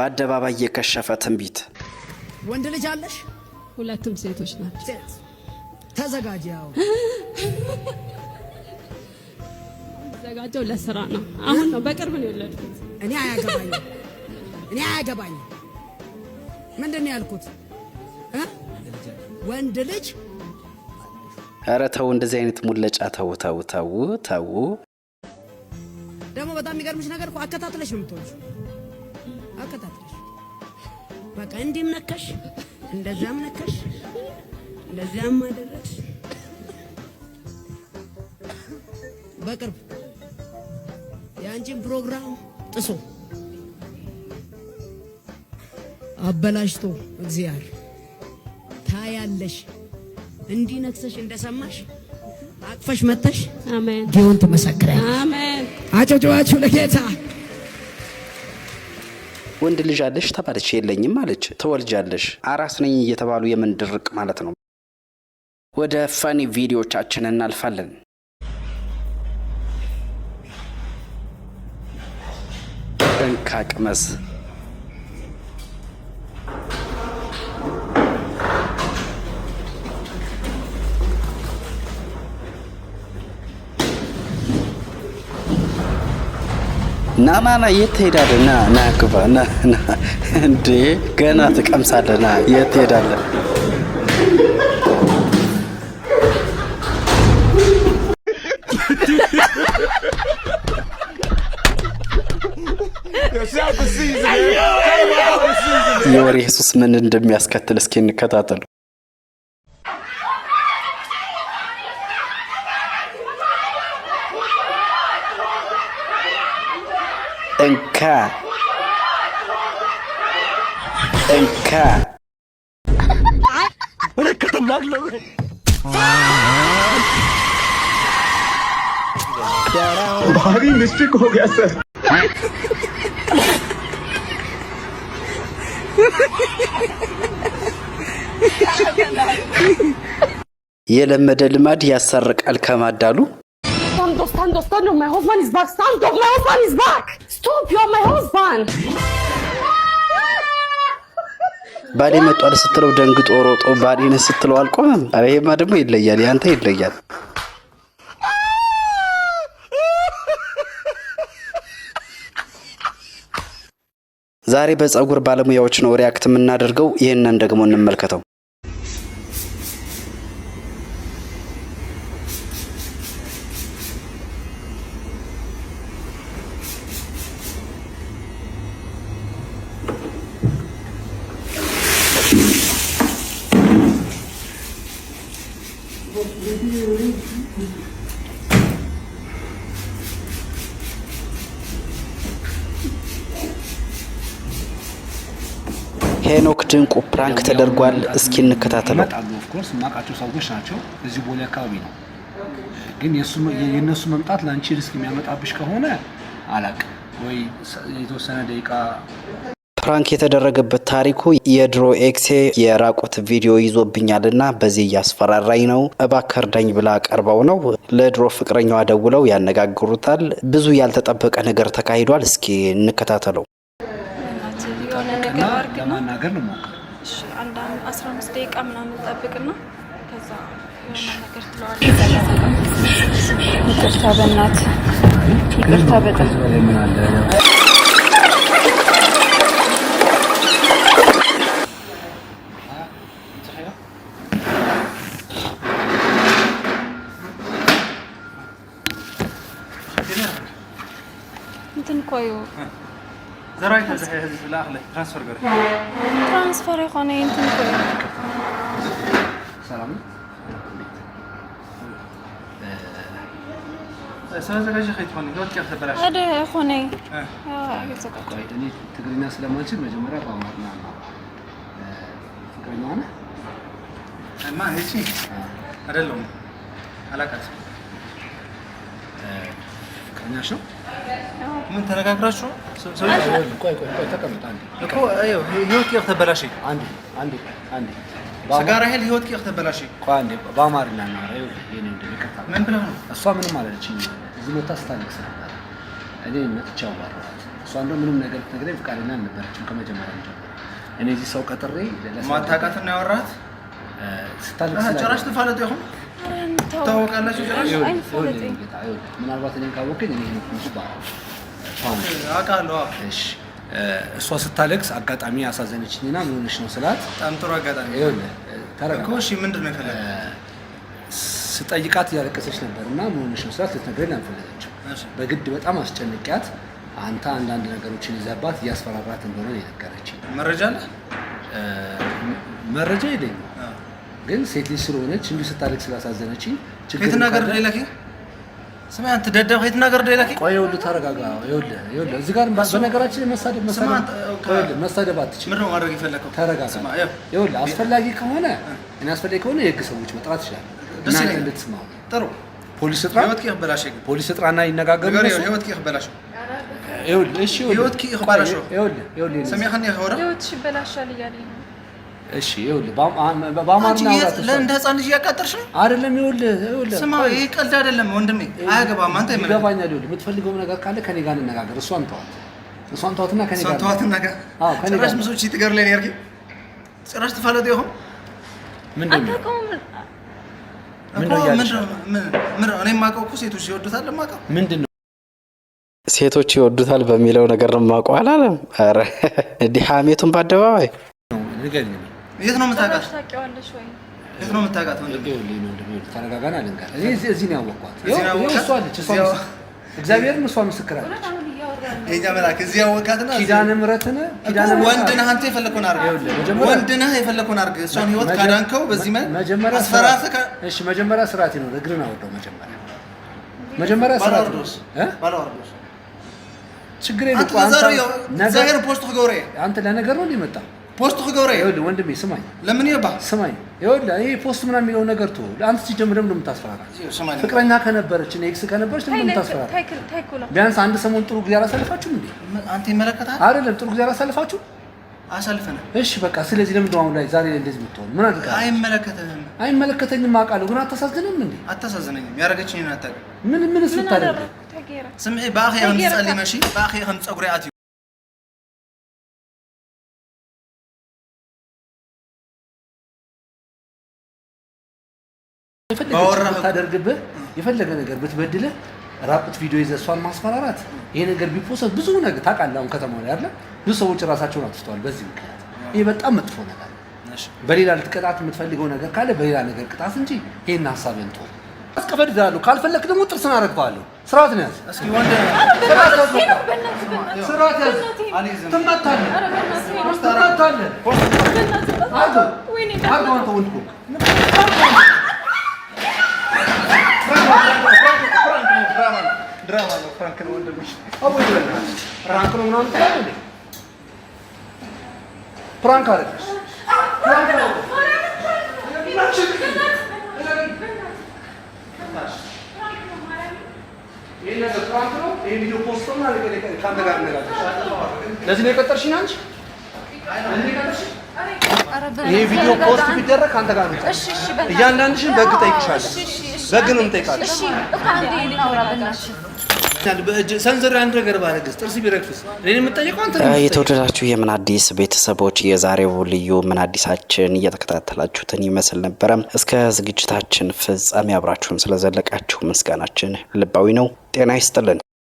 በአደባባይ የከሸፈ ትንቢት። ወንድ ልጅ አለሽ? ሁለቱም ሴቶች ናቸው። ተዘጋጂው። ተዘጋጀው ለስራ ነው። አሁን ነው በቅርብ ነው የወለድኩት። እኔ አያገባኝ። ምንድነው ያልኩት? ወንድ ልጅ ኧረ ተው እንደዚህ አይነት ሙለጫ ተው። ደግሞ በጣም የሚገርምሽ ነገር እኮ አከታትለሽ ነው የምትወጪው። አከታትለሽ በቃ እንዲህም ነከሽ፣ እንደዛም ነከሽ፣ እንደዛም አደረግሽ። በቅርብ የአንቺን ፕሮግራም ጥሶ አበላሽቶ እግዚአብሔር ታያለሽ። እንዲህ ነክሰሽ እንደሰማሽ አቅፈሽ መተሽ አሜን ዲዮን ትመሰክራለሽ። አሜን። አጨብጭባችሁ ለጌታ። ወንድ ልጅ አለሽ ተባለች፣ የለኝም አለች። ትወልጃለሽ፣ አራስ ነኝ እየተባሉ የምን ድርቅ ማለት ነው። ወደ ፋኒ ቪዲዮቻችን እናልፋለን። እንካ ቅመስ። ና የት ትሄዳለህ? ና ግባ ና እንዴ ገና ትቀምሳለህ። ና የት ትሄዳለህ? የወሬ ኢየሱስ ምን እንደሚያስከትል እስኪ እንከታተሉ። እንካ भारी मिस्टेक हो गया सर। የለመደ ልማድ ያሰርቃል ከማዳሉ። Stand, my husband is back. Stand up, my husband is back. Stop, you're my husband. ባሌ መጣለ ስትለው ደንግጦ ሮጦ ባሌን ስትለው አልቆመም። አረ ይሄማ ደግሞ ይለያል፣ ያንተ ይለያል። ዛሬ በፀጉር ባለሙያዎች ነው ሪአክት የምናደርገው። ይሄንን ደግሞ እንመልከተው። ሄኖክ ድንቁ ፕራንክ ተደርጓል። እስኪ እንከታተለው። ኦፍ ኮርስ ማቃቸው ሰዎች ናቸው። እዚህ ቦሌ አካባቢ ነው። ግን የነሱ መምጣት ላንቺ ሪስክ የሚያመጣብሽ ከሆነ አላቅ ወይ የተወሰነ ደቂቃ ፕራንክ የተደረገበት ታሪኩ የድሮ ኤክሴ የራቁት ቪዲዮ ይዞብኛልና በዚህ ያስፈራራኝ ነው እባክህ እርዳኝ ብላ ቀርበው ነው። ለድሮ ፍቅረኛዋ ደውለው ያነጋግሩታል። ብዙ ያልተጠበቀ ነገር ተካሂዷል። እስኪ እንከታተለው። ለማናገር ነው ሞክር። እሺ አንድ 15 ደቂቃ ምናምን ጠብቅና ከዛ የሆነ ነገር ትለዋለህ። ይቅርታ በእናትህ ይቅርታ በጣም ምን አለ እንትን ቆዩ زرايت هذه الاخله ترانسفر قري ترانسفر يخوني انتن كوي سلام سأزعج خيط خوني دوت كيف تبلاش هذا يخوني قايد اني تقرينا سلامانشي مجمرة بامرنا فكرنا انا ما هيك አይደለም አላቃት فكرنا شو ምን ተነጋግራችሁ ቆይ ተቀመጥ አንዴ እኮ አዩ ህይወት ይተበላሽ አንዴ ሰጋራ ሄል ህይወት ይተበላሽ ቆይ አንዴ በአማርኛ ነው አዩ የኔ እንደሚከታ ምን ብለው ነው እሷ ምንም አላለችኝ እዚህ መታ ስታለቅስ ነበር እኔ መጥቻው ባራት እሷ እሷ እንደው ምንም ነገር ትነግረኝ ፍቃደኛ አልነበረችም ከመጀመሪያው ጀምሮ። እኔ እዚህ ሰው ቀጥሬ ማታውቃትና ያወራሃት ስታለቅስ ጭራሽ ትፋለጥ ይሁን ታውቃላችሁ ጭራሽ ምናልባት እኔን ካወቀኝ እኔ አውቃለሁ። እሺ እሷ ስታለቅስ አጋጣሚ ያሳዘነችኝና ምን ሆነሽ ነው ስላት በጣም ጥሩ አጋጣሚ እኮ። እሺ ምንድን ነው የፈለገው? ስጠይቃት እያለቀሰች ነበርና ምን ሆነሽ ነው ስላት ልትነግረኝ አልፈለገችም። በግድ በጣም አስጨንቂያት አንተ አንዳንድ ነገሮችን ይዘባት እያስፈራራት እንደሆነ የነገረችኝ። መረጃ አለ? መረጃ የለኝም፣ ግን ሴት ልጅ ስለሆነች እንዲሁ ስታለቅስ ስላሳዘነችኝ ከየት ነገር ደይላኪ ስማ አንተ ደደብ ከየት ነገር ደይላኪ። ቆይ ይኸውልህ ተረጋጋ። ይኸውልህ እዚህ ጋር በነገራችን መሳደብ አትችልም። ምንድን ነው ማድረግ የፈለከው? ተረጋጋ። ይኸውልህ አስፈላጊ ከሆነ የህግ ሰዎች መጥራት ይችላል እናንተ እንድትስማሙ። ጥሩ ፖሊስ ጥራ፣ ፖሊስ ጥራና ይነጋገሩ። ህይወት ይበላሽ። ይኸውልህ ህይወት ይበላሽ። ይኸውልህ ሰሚያኸኝ ያወራ ህይወትሽ ይበላሻል እያለኝ ነው። እሺ ይኸውልህ በአማርኛ ለእንደ ህፃን ልጅ እያቃጠርሽ ነው አይደለም? ይኸውልህ ስማ፣ ይሄ ቀልድ አይደለም ወንድሜ፣ አያገባም። አንተ ይገባኛል። ይኸውልህ የምትፈልገው ነገር ካለ ከኔ ጋር እንነጋገር። እሷን ተዋትና ከኔ ጋር ጭራሽ ምሶች ትገር ላይ ያርኪ ጭራሽ ትፋለጥ ይሁን ምንድን ነው እኔ የማውቀው እኮ ሴቶች ይወዱታል። የማውቀው ምንድን ነው ሴቶች ይወዱታል በሚለው ነገር ነው የማውቀው አላለም። ኧረ እንዲህ ሀሜቱን በአደባባይ ንገሪኝ። የት ነው የምታውቃት? ታውቂዋለሽ ወይ? የት ነው የምታውቃት? ተረጋጋና ልንገር። እኔ እዚህ ነው ያወቅኳት። እሷ አለች። እግዚአብሔርን እሷ ምስክር አለች። የእኛ መልአክ እዚህ ያወቃትና ኪዳነ ምሕረትን ወንድ ነህ አንተ የፈለከውን አድርግ። ወንድ ነህ የፈለከውን አድርግ። እሷን ህይወት ካዳንከው በዚህ መጀመሪያ አስፈራራህ። እሺ መጀመሪያ ስርዓት ነው። እግርን አወጣው። መጀመሪያ ስርዓት ባለወርዶስ ችግር የለም። ነገር ፖስት ገብሬ አንተ ለነገር ነው ሊመጣ ፖስት ገብሬ ይኸውልህ ወንድሜ ስማኝ። ለምን ይባ ስማኝ። ይኸውልህ ይሄ ፖስት ምናምን የሚለው ነገር ተው። አንተ ሲጀምር ደግሞ የምታስፈራራት ፍቅረኛ ከነበረች እና ኤክስ ከነበረች ደግሞ የምታስፈራራት ቢያንስ አንድ ሰሞን ጥሩ ጊዜ አላሳልፋችሁም እንዴ? አንተ ይመለከታል አይደለም? ጥሩ ጊዜ አላሳልፋችሁ አሳልፈናል። እሺ በቃ ስለዚህ ለምን አሁን ላይ ዛሬ እንደዚህ የምትሆን ምን አድርጋ? አይመለከተኝም አውቃለሁ፣ ግን አታሳዝንም እንዴ? አታሳዝነኝም። ያረገችኝን አታውቅም። ምን ስታደርግ ስምዒ ባኺ ከምትጸልይ መሺ ባኺ ከም ፀጉሪ አትዩ ታደርግብህ የፈለገ ነገር ብትበድልህ ራቁት ቪዲዮ ይዘህ እሷን ማስፈራራት ይሄ ነገር ቢፖሰት ብዙ ነገር ታውቃለህ። አሁን ከተማው ላይ አይደል ብዙ ሰዎች ራሳቸውን አጥፍተዋል በዚህ ምክንያት። ይሄ በጣም መጥፎ ነገር ነው። በሌላ ልትቀጣት የምትፈልገው ነገር ካለ በሌላ ነገር ቅጣት እንጂ ይሄን ሐሳብን ተው። አስቀበድዳለሁ ካልፈለክ ደግሞ ጥርስን አረግፋለሁ። ስርዓት ነው ያዝ። እስኪ ወንድ ስርዓት ያዝ። ትመታለህ። አንተ ወንድ እኮ ድራማ ነው። ፍራንክ ነው ወንድሜ። ፍራንክ ነው ምናምን ትላለህ እንዴ? ፍራንክ አይደለሽ። ይሄ ነገር ፍራንክ ነው። ይሄ ቪዲዮ ፖስት ነው ማለት ነው። ካንተ ጋር ነገር ለዚህ ነው የቀጠርሽኝ አንቺ? ይሄ ቪዲዮ ፖስት ቢደረግ ካንተ ጋር ነው። እሺ እያንዳንድሽን በህግ ጠይቅሻለሁ። በህግ ነው የምጠይቃለሁ። እሺ ሰንዘር አንድ ነገር ባረግስ ጥርስ ቢረግፍስ እኔን የምጠይቀው አንተ ነው። የተወደዳችሁ የምን አዲስ ቤተሰቦች የዛሬው ልዩ ምን አዲሳችን እየተከታተላችሁትን ይመስል ነበረ። እስከ ዝግጅታችን ፍጻሜ አብራችሁን ስለዘለቃችሁ ምስጋናችን ልባዊ ነው። ጤና ይስጥልን።